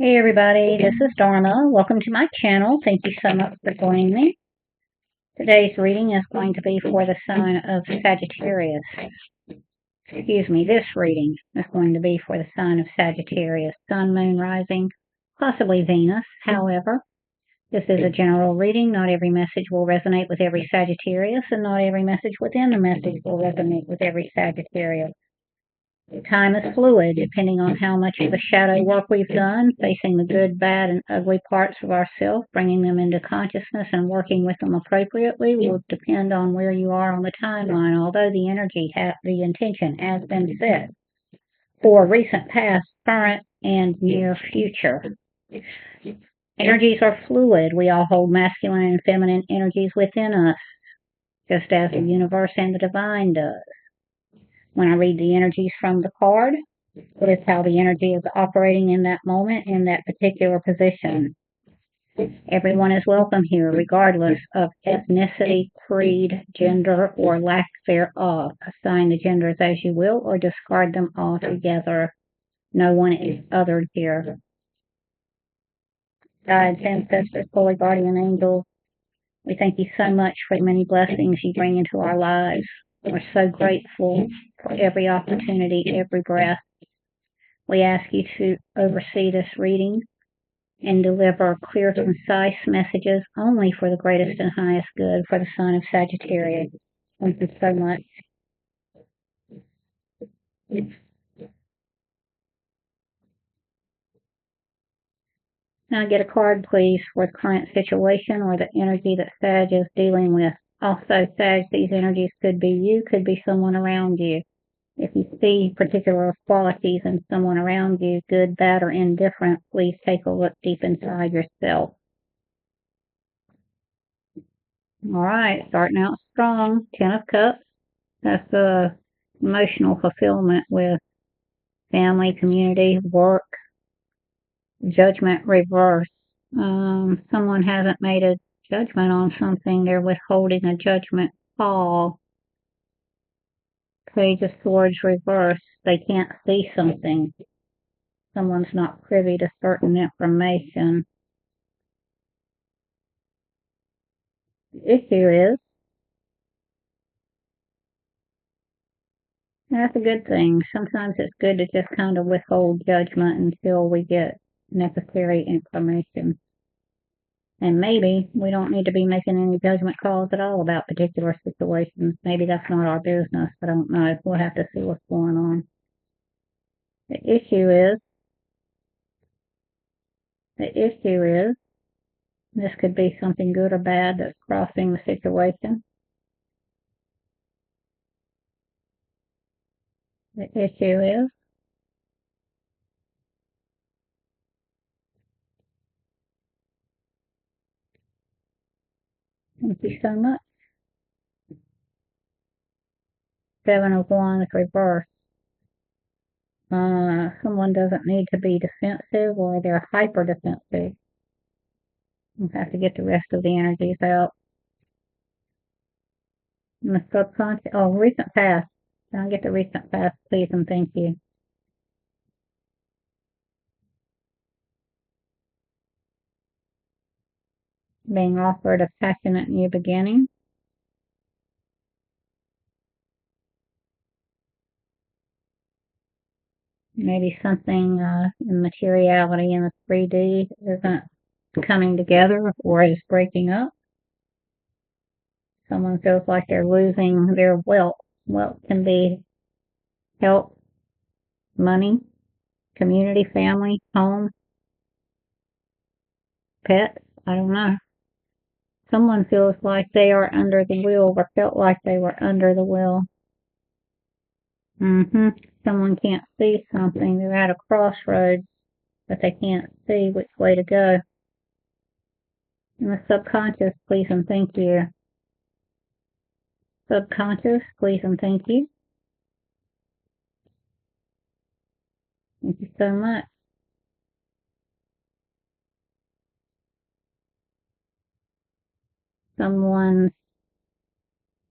Hey everybody, this is Dharma. Welcome to my channel. Thank you so much for joining me. Today's reading is going to be for the sign of Sagittarius. Excuse me, this reading is going to be for the sign of Sagittarius, Sun, Moon, Rising, possibly Venus. However, this is a general reading. Not every message will resonate with every Sagittarius, and not every message within the message will resonate with every Sagittarius. Time is fluid, depending on how much of the shadow work we've done, facing the good, bad, and ugly parts of ourselves, bringing them into consciousness and working with them appropriately will depend on where you are on the timeline, although the the intention has been set for recent past, current, and near future. Energies are fluid. We all hold masculine and feminine energies within us, just as the universe and the divine does. When I read the energies from the card, it is how the energy is operating in that moment, in that particular position. Everyone is welcome here, regardless of ethnicity, creed, gender, or lack thereof. Assign the genders as you will, or discard them altogether. No one is othered here. Guides, ancestors, holy guardian angels, we thank you so much for the many blessings you bring into our lives. We're so grateful for every opportunity, every breath. We ask you to oversee this reading and deliver clear, concise messages only for the greatest and highest good for the sign of Sagittarius. Thank you so much. Now get a card, please, for the current situation or the energy that Sag is dealing with. Also, Sag, these energies could be you, could be someone around you. If you see particular qualities in someone around you, good, bad, or indifferent, please take a look deep inside yourself. All right, starting out strong. 10 of Cups. That's the emotional fulfillment with family, community, work. Judgment reverse. Someone hasn't made a judgment on something. They're withholding a judgment call. Page of Swords reverse. They can't see something. Someone's not privy to certain information. The issue is, that's a good thing. Sometimes it's good to just kind of withhold judgment until we get necessary information. And maybe we don't need to be making any judgment calls at all about particular situations. Maybe that's not our business. I don't know. We'll have to see what's going on. The issue is, this could be something good or bad that's crossing the situation. The issue is, thank you so much. 7 of Wands reversed. Someone doesn't need to be defensive, or they're hyper defensive. We'll have to get the rest of the energies out. And the subconscious, recent past. I'll get the recent past, please, and thank you. Being offered a passionate new beginning. Maybe something in materiality in the 3D isn't coming together or is breaking up. Someone feels like they're losing their wealth. Wealth can be health, money, community, family, home, pets. I don't know. Someone feels like they are under the wheel or felt like they were under the wheel. Someone can't see something. They're at a crossroads, but they can't see which way to go. And the subconscious, please and thank you. Subconscious, please and thank you. Thank you so much. Someone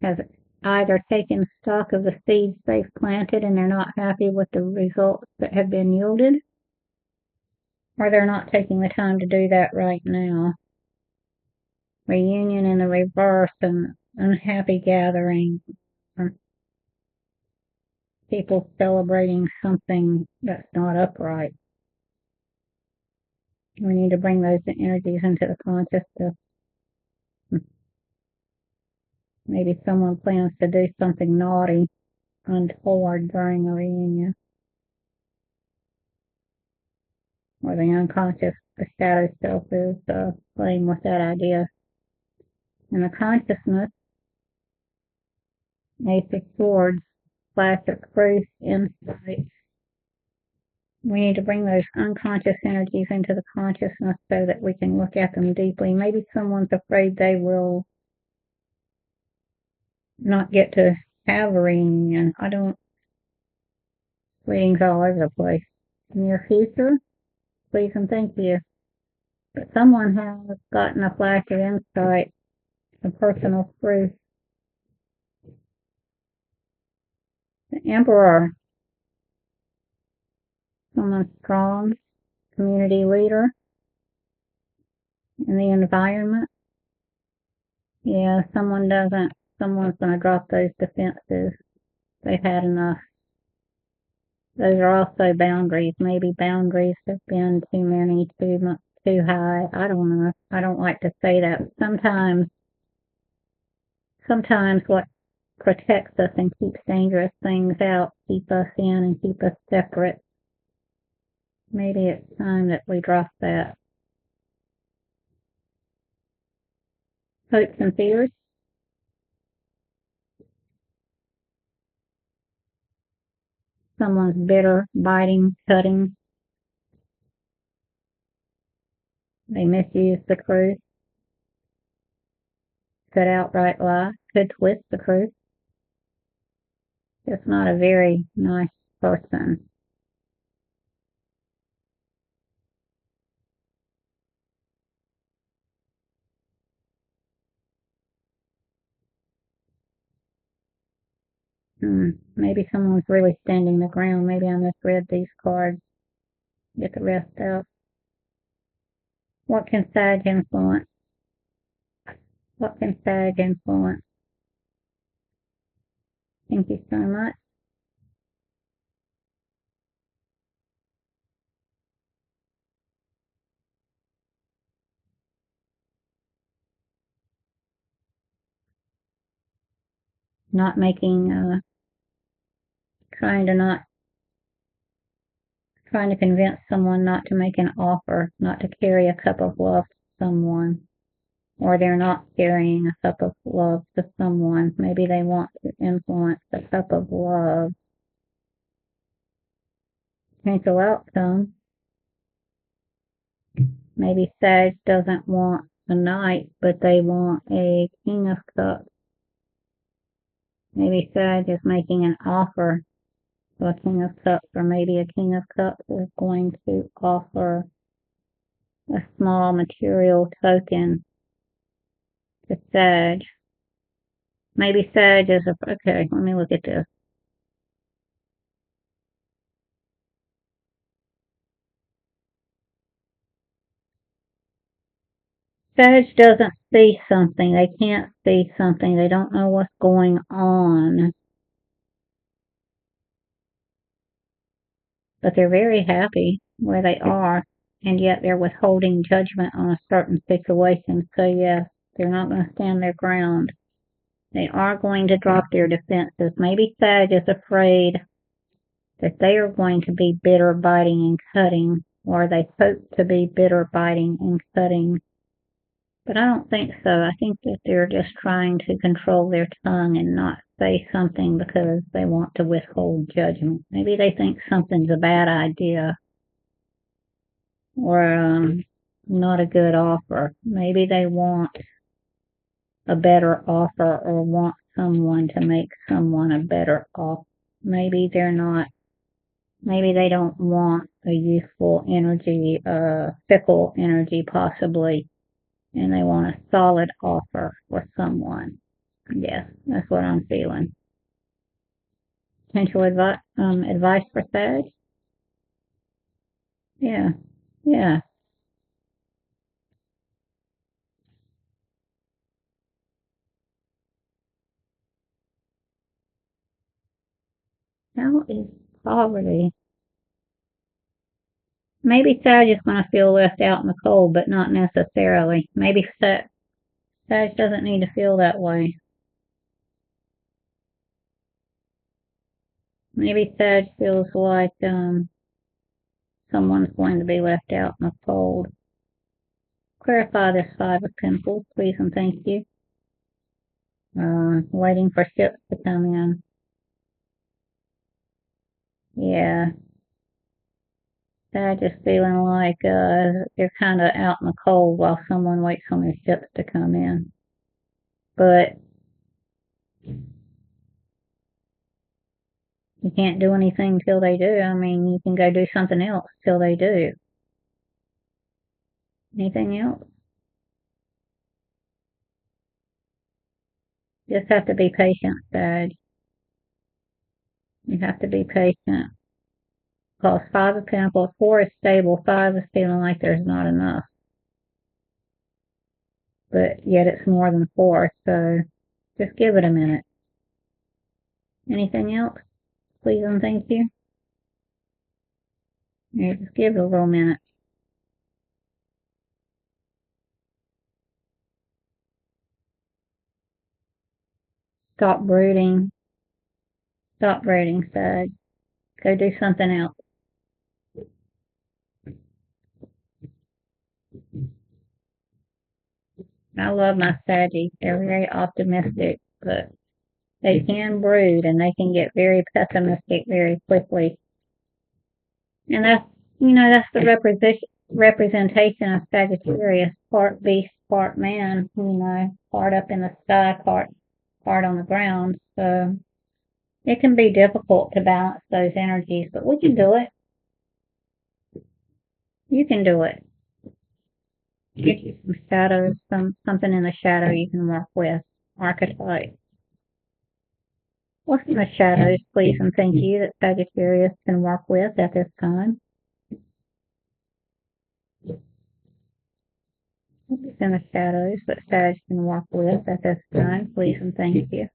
has either taken stock of the seeds they've planted and they're not happy with the results that have been yielded. or they're not taking the time to do that right now. Reunion in the reverse, and unhappy gathering. People celebrating something that's not upright. We need to bring those energies into the consciousness. Maybe someone plans to do something naughty, untoward during a reunion. Or the unconscious, the shadow self is playing with that idea. In the consciousness, Ace of Swords, flash of truth, insight. We need to bring those unconscious energies into the consciousness so that we can look at them deeply. Maybe someone's afraid they will not get to have a reunion. I don't. Readings all over the place. Near future, please and thank you. But someone has gotten a flash of insight, a personal truth. The Emperor, someone strong, community leader in the environment. Yeah, someone's going to drop those defenses. They've had enough. Those are also boundaries. Maybe boundaries have been too many, too high. I don't know. I don't like to say that. Sometimes what protects us and keeps dangerous things out, keep us in and keep us separate. Maybe it's time that we drop that. Hopes and fears. Someone's bitter, biting, cutting. They misuse the truth. Could outright lie. Could twist the truth. Just not a very nice person. Maybe someone's really standing the ground. Maybe I misread these cards. Get the rest out. What can Sag influence? What can Sag influence? Thank you so much. Not making, trying to convince someone not to make an offer, not to carry a cup of love to someone, or they're not carrying a cup of love to someone. Maybe they want to influence the cup of love. Potential outcome. Maybe Sag doesn't want a knight, but they want a King of Cups. Maybe Sag is making an offer to a King of Cups, or maybe a King of Cups is going to offer a small material token to Sag. Maybe Sag is okay, let me look at this. Sag doesn't see something. They can't see something. They don't know what's going on. But they're very happy where they are, and yet they're withholding judgment on a certain situation. So yes, they're not going to stand their ground. They are going to drop their defenses. Maybe Sag is afraid that they are going to be bitter, biting, and cutting, or they hope to be bitter, biting, and cutting. But I don't think so. I think that they're just trying to control their tongue and not say something because they want to withhold judgment. Maybe they think something's a bad idea or not a good offer. Maybe they want a better offer or want someone to make someone a better offer. Maybe they don't want a youthful energy, fickle energy possibly, and they want a solid offer for someone. Yes, that's what I'm feeling. Potential advice for Sag? Yeah, Yeah. How is poverty? Maybe Sag is going to feel left out in the cold, but not necessarily. Maybe Sag doesn't need to feel that way. Maybe Sag feels like someone's going to be left out in the cold. Clarify this Five of Pentacles, please and thank you. Waiting for ships to come in. Yeah. Sag is feeling like they're kind of out in the cold while someone waits on their ships to come in. But you can't do anything till they do. I mean, you can go do something else till they do. Anything else? Just have to be patient, Sag. You have to be patient. Because Five of Pentacles, 4 is stable, 5 is feeling like there's not enough. But yet it's more than 4, so just give it a minute. Anything else? Please and thank you. Yeah, just give it a little minute. Stop brooding. Stop brooding, Sag. Go do something else. I love my Saggies. They're very optimistic, but they can brood and they can get very pessimistic very quickly. And that's the representation of Sagittarius, part beast, part man, part up in the sky, part on the ground. So it can be difficult to balance those energies, but we can do it. You can do it. Get you some shadows, something in the shadow you can work with. Archetype. What's in the shadows, please and thank you, that Sagittarius can work with at this time? What's in the shadows that Sag can work with at this time, please and thank you?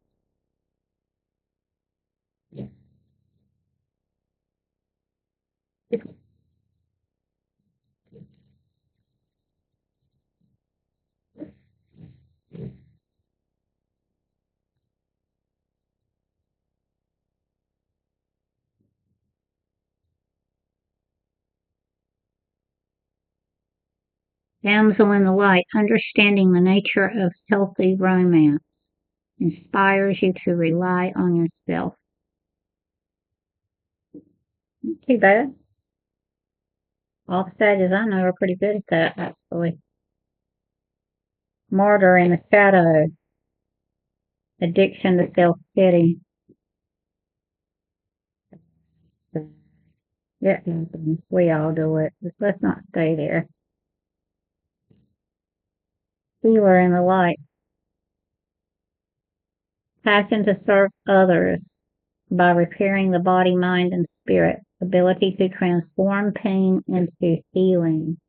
Damsel in the Light, understanding the nature of healthy romance, inspires you to rely on yourself. Not too bad. All the Sages I know are pretty good at that, actually. Martyr in the shadow, addiction to self-pity. Yeah, we all do it. Just let's not stay there. Healer in the light. Passion to serve others by repairing the body, mind, and spirit. Ability to transform pain into healing.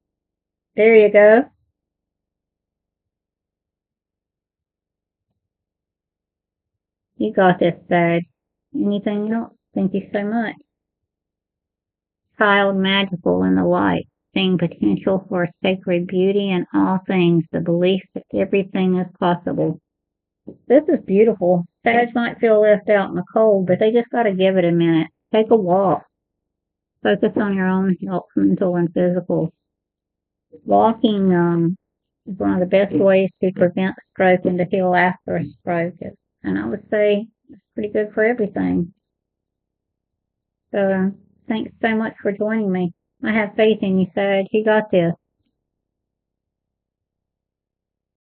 There you go. You got this, Sag. Anything else? Thank you so much. Child magical in the light, seeing potential for sacred beauty in all things, the belief that everything is possible. This is beautiful. Sag might feel left out in the cold, but they just got to give it a minute. Take a walk. Focus on your own health, mental and physical. Walking is one of the best ways to prevent stroke and to heal after a stroke. And I would say it's pretty good for everything. So thanks so much for joining me. I have faith in you, Sag. You got this.